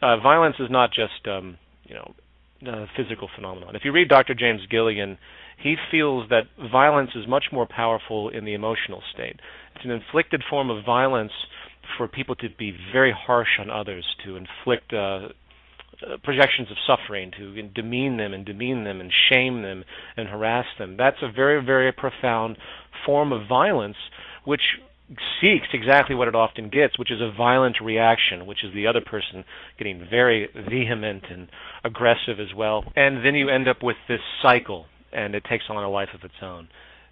violence is not just a physical phenomenon. If you read Dr. James Gilligan, he feels that violence is much more powerful in the emotional state. It's an inflicted form of violence for people to be very harsh on others, to inflict projections of suffering, to demean them and shame them and harass them. That's a very, very profound form of violence which seeks exactly what it often gets, which is a violent reaction, which is the other person getting very vehement and aggressive as well. And then you end up with this cycle, and it takes on a life of its own.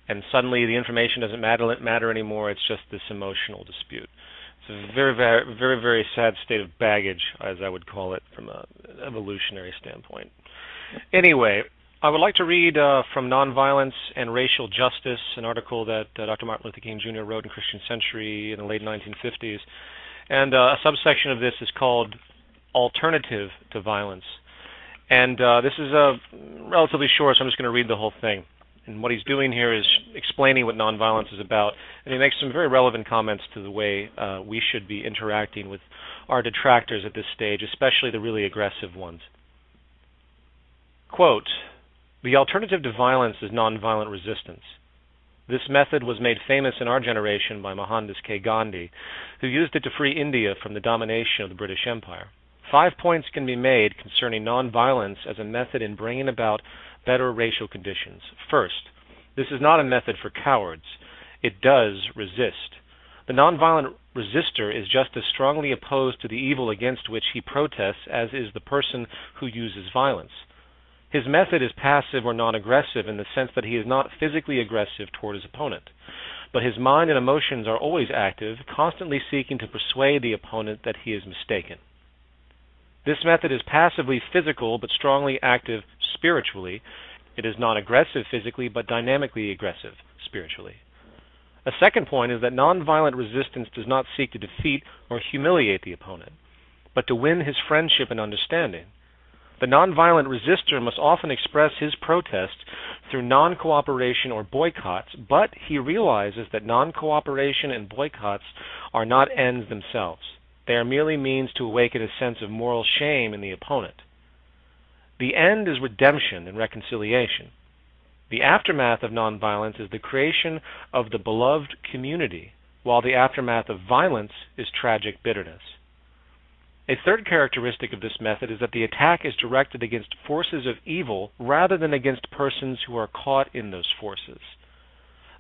And suddenly the information doesn't matter anymore. It's just this emotional dispute. It's a very, very, very, very sad state of baggage, as I would call it, from an evolutionary standpoint. Anyway, I would like to read from Nonviolence and Racial Justice, an article that Dr. Martin Luther King Jr. wrote in Christian Century in the late 1950s. And a subsection of this is called Alternative to Violence. And this is relatively short, so I'm just going to read the whole thing. And what he's doing here is explaining what nonviolence is about, and he makes some very relevant comments to the way we should be interacting with our detractors at this stage, especially the really aggressive ones. Quote, "The alternative to violence is nonviolent resistance. This method was made famous in our generation by Mohandas K. Gandhi, who used it to free India from the domination of the British Empire. 5 points can be made concerning nonviolence as a method in bringing about better racial conditions. First, this is not a method for cowards. It does resist. The nonviolent resistor is just as strongly opposed to the evil against which he protests as is the person who uses violence. His method is passive or non-aggressive in the sense that he is not physically aggressive toward his opponent, but his mind and emotions are always active, constantly seeking to persuade the opponent that he is mistaken. This method is passively physical but strongly active spiritually. It is non-aggressive physically but dynamically aggressive spiritually. A second point is that nonviolent resistance does not seek to defeat or humiliate the opponent, but to win his friendship and understanding. The nonviolent resistor must often express his protest through non-cooperation or boycotts, but he realizes that non-cooperation and boycotts are not ends themselves. They are merely means to awaken a sense of moral shame in the opponent. The end is redemption and reconciliation. The aftermath of nonviolence is the creation of the beloved community, while the aftermath of violence is tragic bitterness. A third characteristic of this method is that the attack is directed against forces of evil rather than against persons who are caught in those forces.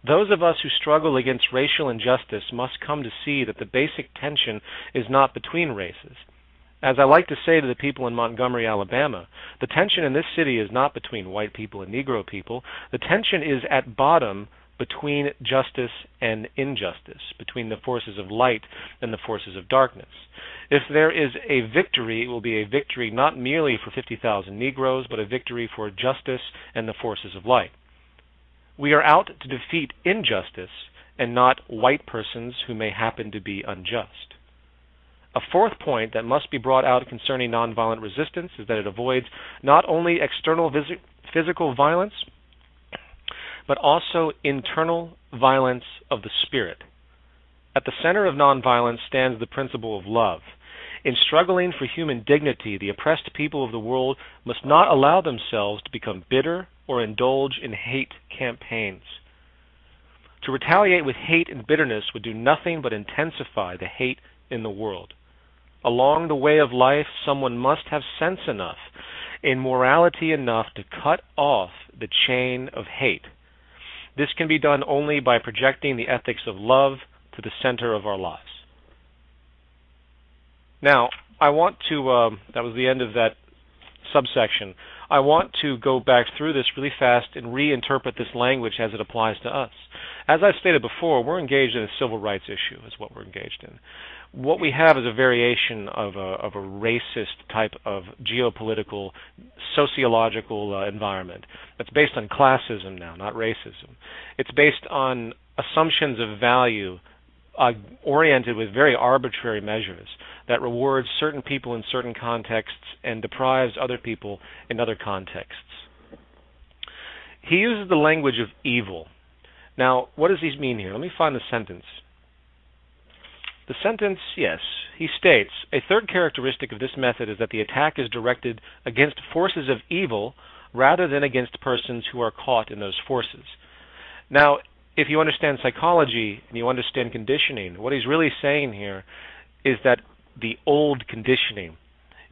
Those of us who struggle against racial injustice must come to see that the basic tension is not between races. As I like to say to the people in Montgomery, Alabama, the tension in this city is not between white people and Negro people. The tension is at bottom between justice and injustice, between the forces of light and the forces of darkness. If there is a victory, it will be a victory not merely for 50,000 Negroes, but a victory for justice and the forces of light. We are out to defeat injustice and not white persons who may happen to be unjust. A fourth point that must be brought out concerning nonviolent resistance is that it avoids not only external physical violence, but also internal violence of the spirit. At the center of nonviolence stands the principle of love. In struggling for human dignity, the oppressed people of the world must not allow themselves to become bitter or indulge in hate campaigns. To retaliate with hate and bitterness would do nothing but intensify the hate in the world. Along the way of life, someone must have sense enough, in morality enough, to cut off the chain of hate. This can be done only by projecting the ethics of love to the center of our lives. Now, I want to, that was the end of that subsection. I want to go back through this really fast and reinterpret this language as it applies to us. As I stated before, we're engaged in a civil rights issue, is what we're engaged in. What we have is a variation of a racist type of geopolitical, sociological environment that's based on classism now, not racism. It's based on assumptions of value oriented with very arbitrary measures that rewards certain people in certain contexts and deprives other people in other contexts. He uses the language of evil. Now, what does he mean here? Let me find the sentence. The sentence, yes, he states, a third characteristic of this method is that the attack is directed against forces of evil rather than against persons who are caught in those forces. Now, if you understand psychology and you understand conditioning, what he's really saying here is that the old conditioning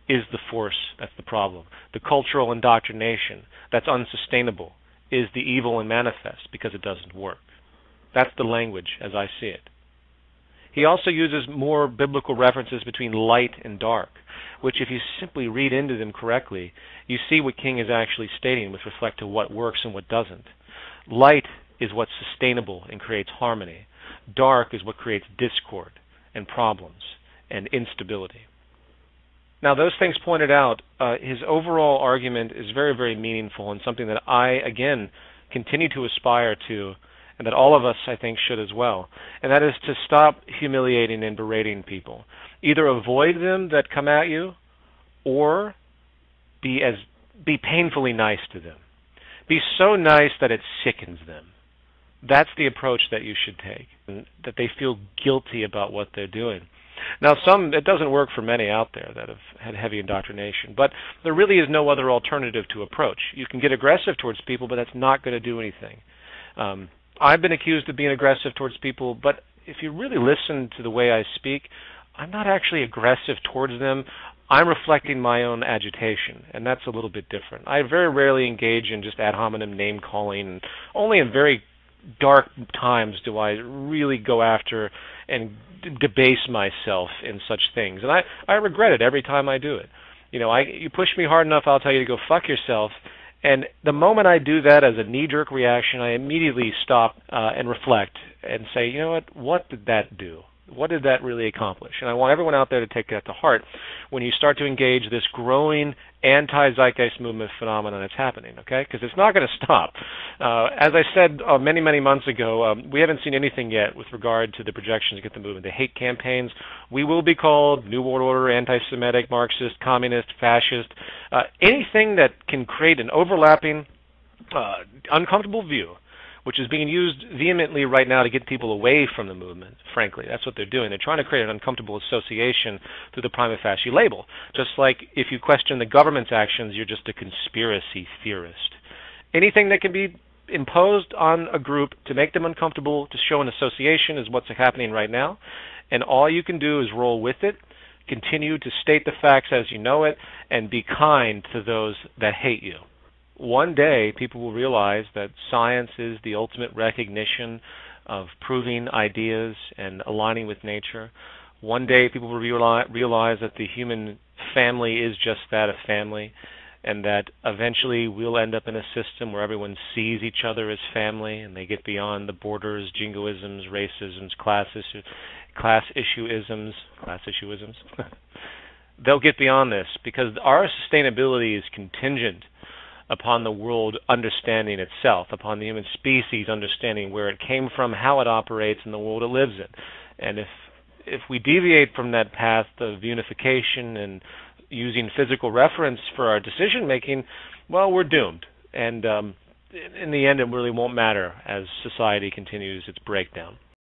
is the force that's the problem. The cultural indoctrination that's unsustainable is the evil and manifest because it doesn't work. That's the language as I see it. He also uses more biblical references between light and dark, which if you simply read into them correctly, you see what King is actually stating with respect to what works and what doesn't. Light is what's sustainable and creates harmony. Dark is what creates discord and problems and instability. Now, those things pointed out, his overall argument is very, very meaningful and something that I, again, continue to aspire to, and that all of us, I think, should as well. And that is to stop humiliating and berating people. Either avoid them that come at you, or be painfully nice to them. Be so nice that it sickens them. That's the approach that you should take, and that they feel guilty about what they're doing. Now, it doesn't work for many out there that have had heavy indoctrination, but there really is no other alternative to approach. You can get aggressive towards people, but that's not going to do anything. I've been accused of being aggressive towards people, but if you really listen to the way I speak, I'm not actually aggressive towards them. I'm reflecting my own agitation, and that's a little bit different. I very rarely engage in just ad hominem name-calling, and only in very dark times do I really go after and debase myself in such things. And I regret it every time I do it. You push me hard enough, I'll tell you to go fuck yourself. And the moment I do that as a knee-jerk reaction, I immediately stop and reflect and say, you know what did that do? What did that really accomplish? And I want everyone out there to take that to heart when you start to engage this growing anti-Zeitgeist Movement phenomenon that's happening, okay? Because it's not going to stop. As I said many, many months ago, we haven't seen anything yet with regard to the projections against the movement. The hate campaigns, we will be called New World Order, anti-Semitic, Marxist, communist, fascist, anything that can create an overlapping, uncomfortable view, which is being used vehemently right now to get people away from the movement, frankly. That's what they're doing. They're trying to create an uncomfortable association through the prima facie label. Just like if you question the government's actions, you're just a conspiracy theorist. Anything that can be imposed on a group to make them uncomfortable, to show an association, is what's happening right now. And all you can do is roll with it, continue to state the facts as you know it, and be kind to those that hate you. One day, people will realize that science is the ultimate recognition of proving ideas and aligning with nature. One day, people will realize that the human family is just that, a family, and that eventually we'll end up in a system where everyone sees each other as family, and they get beyond the borders, jingoisms, racisms, class issueisms. They'll get beyond this because our sustainability is contingent upon the world understanding itself, upon the human species understanding where it came from, how it operates, and the world it lives in. And if we deviate from that path of unification and using physical reference for our decision-making, well, we're doomed. And in the end, it really won't matter as society continues its breakdown.